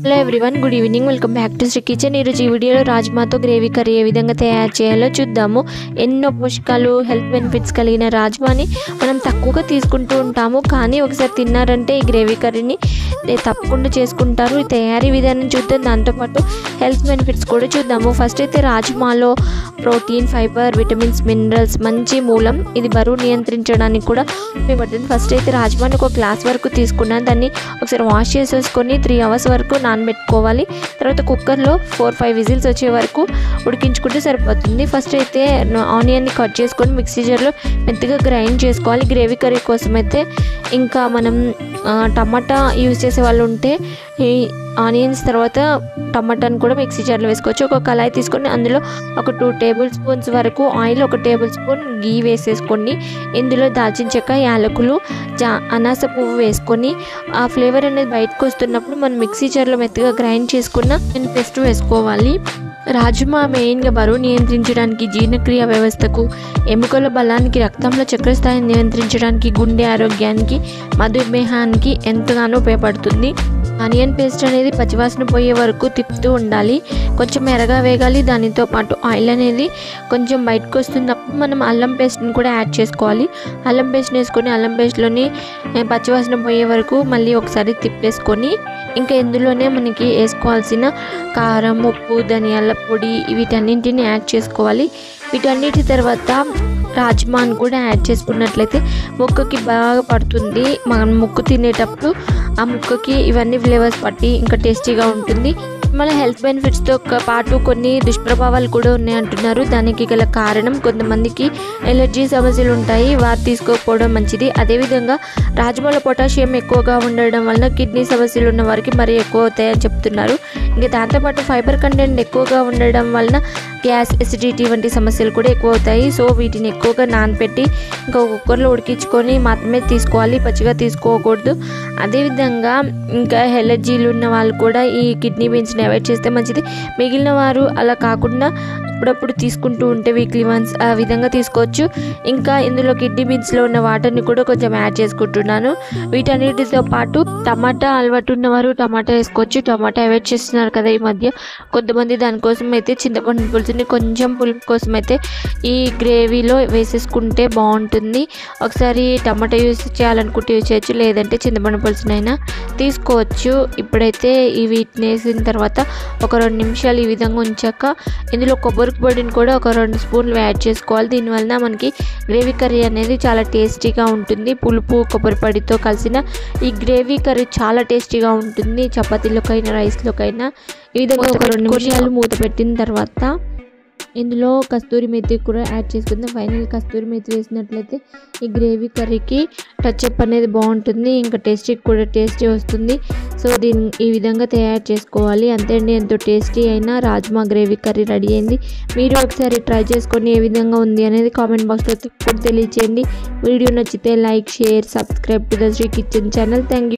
Hello everyone, good evening. Welcome back to Sri kitchen. ఈరోజు ఈ వీడియోలో రాజ్మాతో గ్రేవీ కర్రీ ఏ విధంగా తయారు చేయాలో చూద్దాము. ఎన్నో పోషకాలు, హెల్త్ బెనిఫిట్స్ కలిగిన రాజ్మాని మనం తక్కువగా తీసుకుంటూ ఉంటాము, కానీ ఒకసారి తిన్నారంటే ఈ గ్రేవీ కర్రీని తప్పకుండా చేసుకుంటారు. ఈ తయారీ విధానం చూద్దాం, దాంతోపాటు హెల్త్ బెనిఫిట్స్ కూడా చూద్దాము. ఫస్ట్ అయితే రాజ్మాలో ప్రోటీన్, ఫైబర్, విటమిన్స్, మినరల్స్ మంచి మూలం. ఇది బరువు నియంత్రించడానికి కూడా ఉపయోగపడుతుంది. ఫస్ట్ అయితే రాజ్మాని ఒక గ్లాస్ వరకు తీసుకున్నాను. దాన్ని ఒకసారి వాష్ చేసేసుకొని 3 hours వరకు నానబెట్టుకోవాలి. తర్వాత కుక్కర్లో 4-5 విజిల్స్ వచ్చే వరకు ఉడికించుకుంటే సరిపోతుంది. ఫస్ట్ అయితే ఆనియన్ని కట్ చేసుకొని మిక్సీ జార్లో మెత్తగా గ్రైండ్ చేసుకోవాలి. గ్రేవీ కర్రీ కోసం అయితే ఇంకా మనం టమాటా యూజ్ చేసే వాళ్ళు ఉంటే ఈ ఆనియన్స్ తర్వాత టమాటాని కూడా మిక్సీ జార్లో వేసుకోవచ్చు. ఒక కళాయి తీసుకొని అందులో ఒక 2 tablespoons వరకు ఆయిల్, 1 tablespoon గీ వేసేసుకోండి. ఇందులో దాల్చిన చెక్క, యాలకులు, అనాస పువ్వు వేసుకొని ఆ ఫ్లేవర్ అనేది బయటకు వస్తున్నప్పుడు మనం మిక్సీ జార్లో మెత్తగా గ్రైండ్ చేసుకున్న పేస్ట్ వేసుకోవాలి. రాజ్మా మెయిన్గా బరువు నియంత్రించడానికి, జీర్ణక్రియ వ్యవస్థకు, ఎముకల బలానికి, రక్తంలో చక్కెర స్థాయిని నియంత్రించడానికి, గుండె ఆరోగ్యానికి, మధుమేహానికి ఎంతగానో ఉపయోగపడుతుంది. ఆనియన్ పేస్ట్ అనేది పచ్చివాసన పోయే వరకు తిప్పుతూ ఉండాలి. కొంచెం ఎర్రగా వేగాలి. దానితో పాటు ఆయిల్ అనేది కొంచెం బయటకు వస్తున్నప్పుడు మనం అల్లం పేస్ట్ని కూడా యాడ్ చేసుకోవాలి. అల్లం పేస్ట్ని వేసుకొని అల్లం పేస్ట్లోని పచ్చివాసన పోయే వరకు మళ్ళీ ఒకసారి తిప్పేసుకొని ఇంకా ఇందులోనే మనకి వేసుకోవాల్సిన కారం, ఉప్పు, ధనియాల పొడి వీటన్నింటిని యాడ్ చేసుకోవాలి. వీటన్నిటి తర్వాత రాజ్మాని కూడా యాడ్ చేసుకున్నట్లయితే ముక్కకి బాగా పడుతుంది. మనం ముక్క తినేటప్పుడు ఆ ముక్కకి ఇవన్నీ ఫ్లేవర్స్ పట్టి ఇంకా టేస్టీగా ఉంటుంది. మన హెల్త్ బెనిఫిట్స్తో పాటు కొన్ని దుష్ప్రభావాలు కూడా ఉన్నాయంటున్నారు. దానికి గల కారణం కొంతమందికి ఎలర్జీ సమస్యలు ఉంటాయి, వారు తీసుకోకపోవడం మంచిది. అదేవిధంగా రాజ్మాలో పొటాషియం ఎక్కువగా ఉండడం వలన కిడ్నీ సమస్యలు ఉన్న వారికి మరీ ఎక్కువ అవుతాయని చెప్తున్నారు. ఇంకా దాంతోపాటు ఫైబర్ కంటెంట్ ఎక్కువగా ఉండడం వలన గ్యాస్, ఎసిడిటీ వంటి సమస్యలు కూడా ఎక్కువ అవుతాయి. సో వీటిని ఎక్కువగా నానబెట్టి ఇంకా కుక్కర్లో ఉడికించుకొని మాత్రమే తీసుకోవాలి, పచ్చిగా తీసుకోకూడదు. అదేవిధంగా ఇంకా ఎలర్జీలు ఉన్న వాళ్ళు కూడా ఈ కిడ్నీ బీన్స్ని అవాయిడ్ చేస్తే మంచిది. మిగిలిన వారు అలా కాకుండా అప్పుడప్పుడు తీసుకుంటూ ఉంటే వీక్లీ వన్స్ ఆ విధంగా తీసుకోవచ్చు. ఇంకా ఇందులో కిడ్నీ బీన్స్లో ఉన్న వాటర్ని కూడా కొంచెం యాడ్ చేసుకుంటున్నాను. వీటన్నిటితో పాటు టమాటా అలవాటు ఉన్నవారు టమాటా వేసుకోవచ్చు. టమాటా అవాయిడ్ చేస్తున్నారు కదా ఈ మధ్య కొంతమంది. దానికోసం అయితే చింతపండు పులుసుని కొంచెం పులుపు కోసం అయితే ఈ గ్రేవీలో వేసేసుకుంటే బాగుంటుంది. ఒకసారి టమాటా యూజ్ చేయాలనుకుంటే యూజ్ చేయొచ్చు, లేదంటే చింతపండు పులుసునైనా తీసుకోవచ్చు. ఇప్పుడైతే ఈ వీటిని వేసిన తర్వాత ఒక 2 నిమిషాలు ఈ విధంగా ఉంచాక ఇందులో కొబ్బరి పొడిని కూడా ఒక 2 స్పూన్లు యాడ్ చేసుకోవాలి. దీనివల్ల మనకి గ్రేవీ కర్రీ అనేది చాలా టేస్టీగా ఉంటుంది. పులుపు, కొబ్బరి పొడితో కలిసిన ఈ గ్రేవీ కర్రీ చాలా టేస్టీగా ఉంటుంది. చపాతీలోకైనా, రైస్లోకైనా ఈ విధంగా ఒక 2 నిమిషాలు మూత పెట్టిన తర్వాత ఇందులో కస్తూరి మెతి కూడా యాడ్ చేసుకుందాం. ఫైనల్ కస్తూరి మెతి వేసినట్లయితే ఈ గ్రేవీ కర్రీకి టచ్అప్ అనేది బాగుంటుంది, ఇంకా టేస్టీ వస్తుంది. సో దీన్ని ఈ విధంగా తయారు చేసుకోవాలి. అంతే అండి, ఎంతో టేస్టీ అయిన రాజ్మా గ్రేవీ కర్రీ రెడీ అయింది. మీరు ఒకసారి ట్రై చేసుకొని ఏ విధంగా ఉంది అనేది కామెంట్ బాక్స్లో కూడా తెలియచేయండి. వీడియో నచ్చితే like, share, subscribe to the Sri kitchen channel. Thank you.